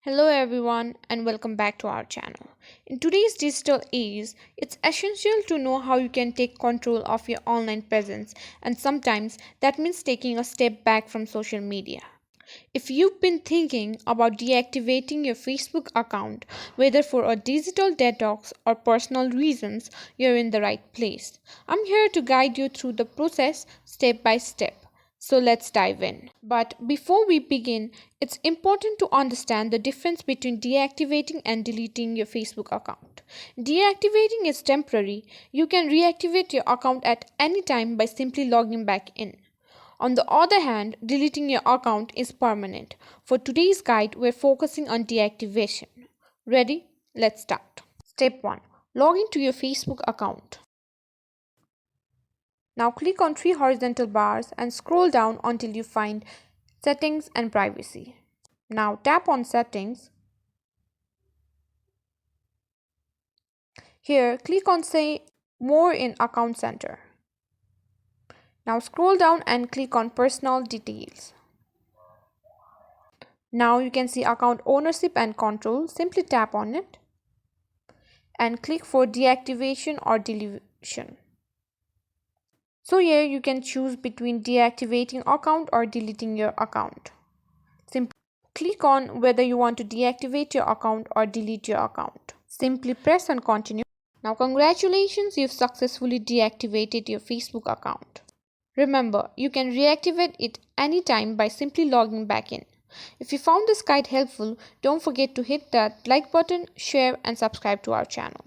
Hello everyone and welcome back to our channel. In today's digital age, it's essential to know how you can take control of your online presence, and sometimes that means taking a step back from social media. If you've been thinking about deactivating your Facebook account, whether for a digital detox or personal reasons, you're in the right place. I'm here to guide you through the process step by step. So let's dive in. But before we begin, it's important to understand the difference between deactivating and deleting your Facebook account. Deactivating is temporary. You can reactivate your account at any time by simply logging back in. On the other hand, deleting your account is permanent. For today's guide, we're focusing on deactivation. Ready? Let's start. Step 1. Log into your Facebook account. Now click on three horizontal bars and scroll down until you find Settings and Privacy. Now tap on Settings. Here, click on Say More in Account Center. Now scroll down and click on Personal Details. Now you can see Account Ownership and Control. Simply tap on it and click for deactivation or deletion. So here you can choose between deactivating account or deleting your account. Simply click on whether you want to deactivate your account or delete your account. Simply press on continue. Now congratulations, you've successfully deactivated your Facebook account. Remember, you can reactivate it anytime by simply logging back in. If you found this guide helpful, don't forget to hit that like button, share and subscribe to our channel.